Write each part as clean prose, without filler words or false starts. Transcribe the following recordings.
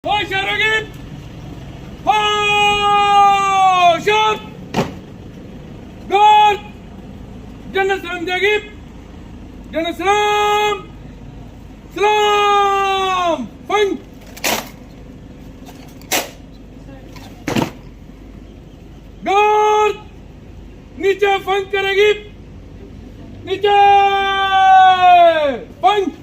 Hoş hareket! Hoş at! Guard! Jangan selam jagib! Jangan selam! Selam! Fang! Guard! नीचे फंक करेगी नीचे फंक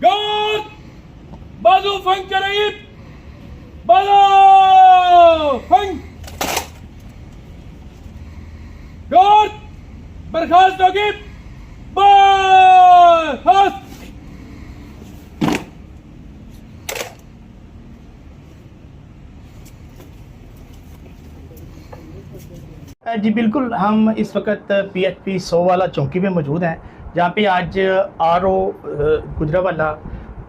guard बाजू फंक करेगी बाजू फंक गार्ड बर्खास्त होगी बर्खास्त जी बिल्कुल, हम इस वक्त PHP 100 वाला चौकी पे मौजूद हैं, जहाँ पे आज RO गुजरावाला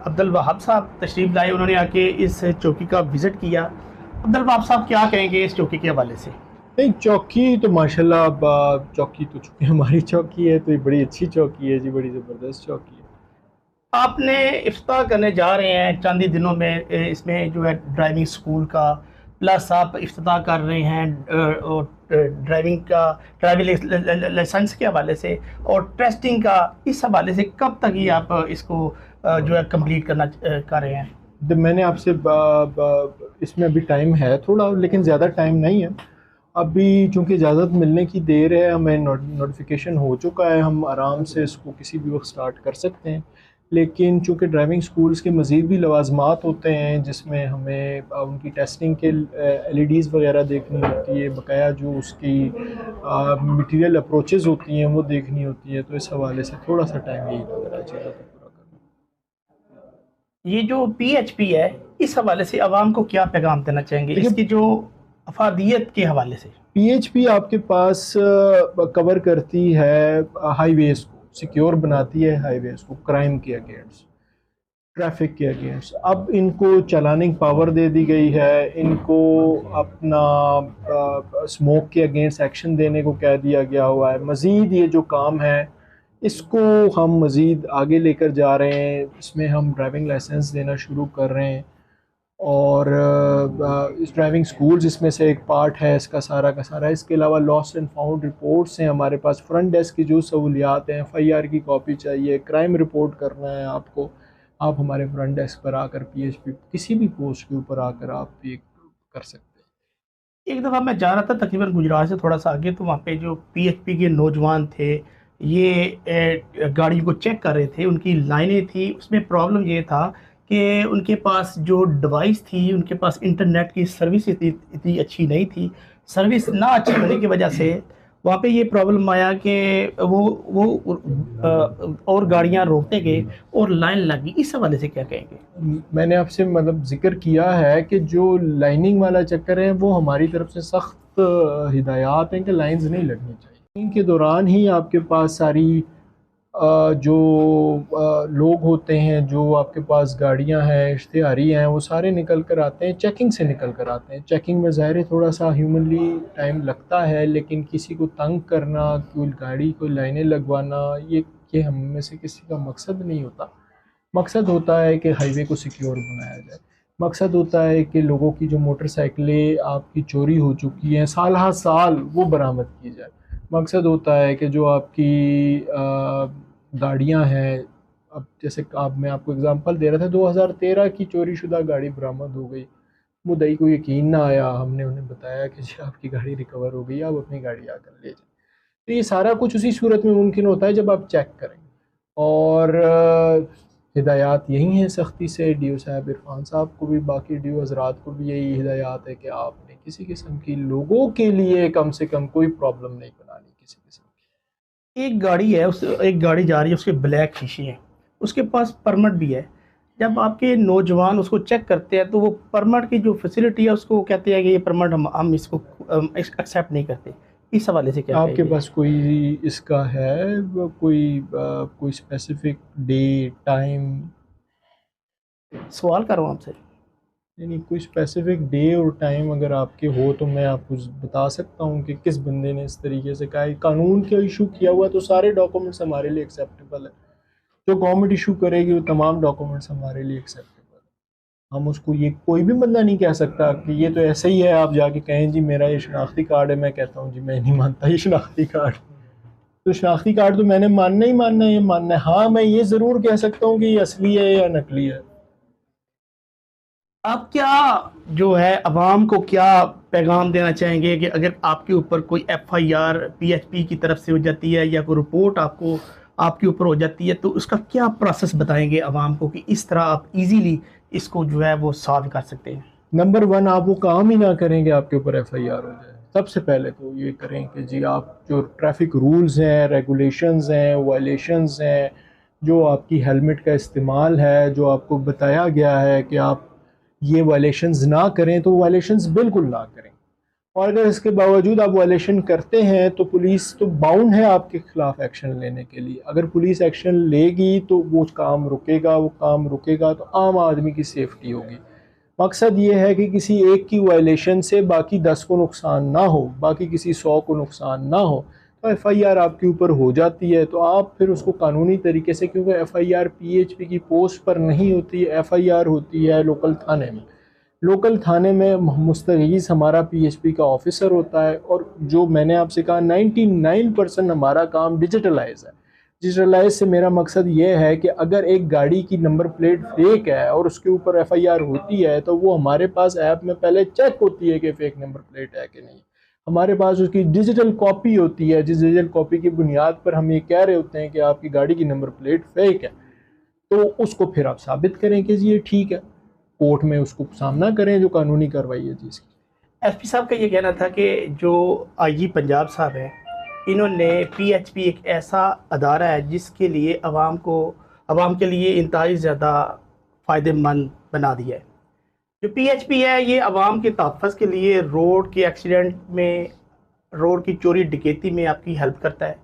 अब्दुल वहाब साहब तशरीफ़ लाए। उन्होंने आके इस चौकी का विज़िट किया। अब्दुल वहाब साहब क्या कहेंगे इस चौकी के हवाले से? नहीं, चौकी तो माशाल्लाह, अब चौकी तो चूँकि हमारी चौकी है तो ये बड़ी अच्छी चौकी है जी, बड़ी ज़बरदस्त चौकी है। आपने इफ्तिताह करने जा रहे हैं चंद ही दिनों में, इसमें जो है ड्राइविंग स्कूल का, प्लस आप इफ्तिताह कर रहे हैं ड्राइविंग का, ड्राइविंग लाइसेंस के हवाले से और टेस्टिंग का। इस हवाले से कब तक ही आप इसको जो है कंप्लीट करना कर रहे हैं? तो मैंने आपसे इसमें अभी टाइम है थोड़ा, लेकिन ज़्यादा टाइम नहीं है अभी, चूँकि इजाज़त मिलने की देर है। हमें नोटिफिकेशन हो चुका है, हम आराम से इसको किसी भी वक्त स्टार्ट कर सकते हैं। लेकिन चूँकि ड्राइविंग स्कूल्स के मज़ीद भी लवाजमात होते हैं, जिसमें हमें उनकी टेस्टिंग के LEDs वगैरह देखनी होती है, बकाया जो उसकी मटीरियल अप्रोचेज़ होती हैं वो देखनी होती है, तो इस हवाले से थोड़ा सा टाइम यही लग रहा है चीज़ों को पूरा करना। ये जो PHP है, इस हवाले से आवाम को क्या पैगाम देना चाहेंगे इसकी जो अफादियत के हवाले से? PHP आपके पास कवर करती है हाईवेज़ को, सिक्योर बनाती है हाईवेज़ को क्राइम के अगेंस्ट, ट्रैफिक के अगेंस्ट। अब इनको चलानिंग पावर दे दी गई है, इनको अपना स्मोक के अगेंस्ट एक्शन देने को कह दिया गया हुआ है। मज़ीद ये जो काम है इसको हम मज़ीद आगे लेकर जा रहे हैं, इसमें हम ड्राइविंग लाइसेंस देना शुरू कर रहे हैं और इस ड्राइविंग स्कूल्स इसमें से एक पार्ट है इसका सारा का सारा। इसके अलावा लॉस्ट एंड फाउंड रिपोर्ट्स हैं हमारे पास, फ्रंट डेस्क की जो सहूलियात हैं, FIR की कॉपी चाहिए, क्राइम रिपोर्ट करना है आपको, आप हमारे फ्रंट डेस्क पर आकर PHP किसी भी पोस्ट के ऊपर आकर आप ये कर सकते हैं। एक दफ़ा मैं जा रहा था तकरीबन गुजरात से थोड़ा सा आगे, तो वहाँ पे जो PHP के नौजवान थे ये गाड़ी को चेक कर रहे थे, उनकी लाइनें थी। उसमें प्रॉब्लम ये था कि उनके पास जो डिवाइस थी, उनके पास इंटरनेट की सर्विस इतनी अच्छी नहीं थी। सर्विस ना अच्छी होने की वजह से वहाँ पे ये प्रॉब्लम आया कि वो और गाड़ियाँ रोकते गए और लाइन लगी। इस हवाले से क्या कहेंगे? मैंने आपसे मतलब ज़िक्र किया है कि जो लाइनिंग वाला चक्कर है वो हमारी तरफ से सख्त हिदायत हैं कि लाइंस नहीं लगनी चाहिए। इनके दौरान ही आपके पास सारी जो लोग होते हैं, जो आपके पास गाड़ियां हैं, इश्तिहारी हैं, वो सारे निकल कर आते हैं, चेकिंग से निकल कर आते हैं। चेकिंग में ज़ाहिर है थोड़ा सा ह्यूमनली टाइम लगता है, लेकिन किसी को तंग करना, कोई गाड़ी को लाइनें लगवाना, ये हम में से किसी का मकसद नहीं होता। मकसद होता है कि हाईवे को सिक्योर बनाया जाए। मकसद होता है कि लोगों की जो मोटरसाइकिलें आपकी चोरी हो चुकी हैं साल हर साल वो बरामद की जाए। मकसद होता है कि जो आपकी गाड़ियां हैं, अब जैसे मैं आपको एग्जांपल दे रहा था, 2013 की चोरी शुदा गाड़ी बरामद हो गई। मुद्दई को यकीन ना आया, हमने उन्हें बताया कि जी आपकी गाड़ी रिकवर हो गई, आप अपनी गाड़ी आकर ले जाएं। तो ये सारा कुछ उसी सूरत में मुमकिन होता है जब आप चेक करें। और हिदायत यही हैं सख्ती से, DO साहब इरफान साहब को भी, बाकी DO हज़रात को भी यही हिदायत है कि आपने किसी किस्म की लोगों के लिए कम से कम कोई प्रॉब्लम नहीं बनानी किसी किस्म की। एक गाड़ी है, एक गाड़ी जा रही है, उसके ब्लैक शीशे हैं, उसके पास परमिट भी है। जब आपके नौजवान उसको चेक करते हैं तो वो परमिट की जो फैसिलिटी है उसको कहते हैं कि ये परमिट हम इसको एक्सेप्ट नहीं करते। इस हवाले से क्या आपके पास कोई इसका है, कोई स्पेसिफिक डे टाइम? सवाल कर रहा हूँ आपसे। नहीं, कोई स्पेसिफिक डे और टाइम अगर आपके हो तो मैं आपको बता सकता हूँ कि किस बंदे ने इस तरीके से कहा है। कानून का इशू किया हुआ तो सारे डॉक्यूमेंट्स हमारे लिए एक्सेप्टेबल है। जो गवर्नमेंट इशू करेगी वो तमाम डॉक्यूमेंट्स हमारे लिए एक्सेप्टेबल है। हम उसको, ये कोई भी बंदा नहीं कह सकता कि ये तो ऐसे ही है, आप जाके कहें जी मेरा ये शनाख्ती कार्ड है, मैं कहता हूँ जी मैं नहीं मानता ये शनाख्ती कार्ड। तो शनाख्ती कार्ड तो मैंने मानना ही मानना है, ये मानना है। हाँ, मैं ये ज़रूर कह सकता हूँ कि ये असली है या नकली है। आप क्या जो है अवाम को क्या पैगाम देना चाहेंगे कि अगर आपके ऊपर कोई एफआईआर पीएचपी की तरफ से हो जाती है या कोई रिपोर्ट आपको आपके ऊपर हो जाती है तो उसका क्या प्रोसेस बताएंगे अवाम को कि इस तरह आप इजीली इसको जो है वो सॉल्व कर सकते हैं? नंबर वन, आप वो काम ही ना करेंगे आपके ऊपर एफआईआर हो जाए। सबसे पहले तो ये करें कि जी आप जो ट्रैफिक रूल्स हैं, रेगुलेशंस हैं, वायलेशंस हैं, जो आपकी हेलमेट का इस्तेमाल है, जो आपको बताया गया है कि आप ये वायलेशंस ना करें, तो वायलेशंस बिल्कुल ना करें। और अगर इसके बावजूद आप वायलेशन करते हैं तो पुलिस तो बाउंड है आपके खिलाफ एक्शन लेने के लिए। अगर पुलिस एक्शन लेगी तो वो काम रुकेगा तो आम आदमी की सेफ्टी होगी। मकसद ये है कि किसी एक की वायलेशन से बाकी 10 को नुकसान ना हो, बाकी किसी 100 को नुकसान ना हो। तो एफआईआर आपके ऊपर हो जाती है तो आप फिर उसको कानूनी तरीके से, क्योंकि एफआईआर पीएचपी की पोस्ट पर नहीं होती है, एफआईआर होती है लोकल थाने में। लोकल थाने में मुस्तगीज़ हमारा पीएचपी का ऑफिसर होता है। और जो मैंने आपसे कहा 99% हमारा काम डिजिटलाइज है। डिजिटलाइज से मेरा मकसद ये है कि अगर एक गाड़ी की नंबर प्लेट फेक है और उसके ऊपर एफआईआर होती है तो वो हमारे पास ऐप में पहले चेक होती है कि फेक नंबर प्लेट है कि नहीं। हमारे पास उसकी डिजिटल कॉपी होती है, जिस डिजिटल कॉपी की बुनियाद पर हम ये कह रहे होते हैं कि आपकी गाड़ी की नंबर प्लेट फेक है, तो उसको फिर आप साबित करें कि जी ये ठीक है। कोर्ट में उसको सामना करें, जो कानूनी कार्रवाई है जी इसकी। एसपी साहब का ये कहना था कि जो आईजी पंजाब साहब हैं इन्होंने पीएचपी एक ऐसा अदारा है जिसके लिए अवाम के लिए इंतहाई ज़्यादा फ़ायदेमंद बना दिया है। जो पीएचपी है ये अवाम के तहफ़्फ़ुज़ के लिए रोड के एक्सीडेंट में, रोड की चोरी डकैती में आपकी हेल्प करता है।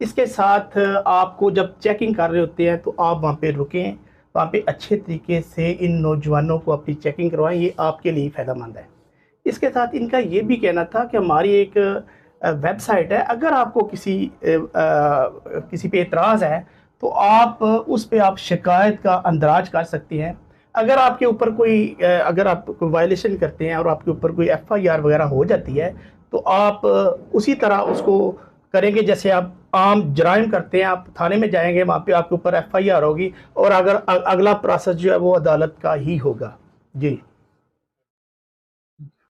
इसके साथ आपको जब चेकिंग कर रहे होते हैं तो आप वहाँ पे रुकें, वहाँ पे अच्छे तरीके से इन नौजवानों को अपनी चेकिंग करवाएं, ये आपके लिए फ़ायदेमंद है। इसके साथ इनका ये भी कहना था कि हमारी एक वेबसाइट है, अगर आपको किसी पे एतराज़ है तो आप उस पे आप शिकायत का अंदराज कर सकते हैं। अगर आपके ऊपर अगर आप कोई वायलेशन करते हैं और आपके ऊपर कोई एफआईआर वगैरह हो जाती है तो आप उसी तरह उसको करेंगे जैसे आप आम जराइम करते हैं। आप थाने में जाएंगे, वहाँ पे आपके ऊपर एफआईआर होगी और अगर अगला प्रोसेस जो है वो अदालत का ही होगा। जी।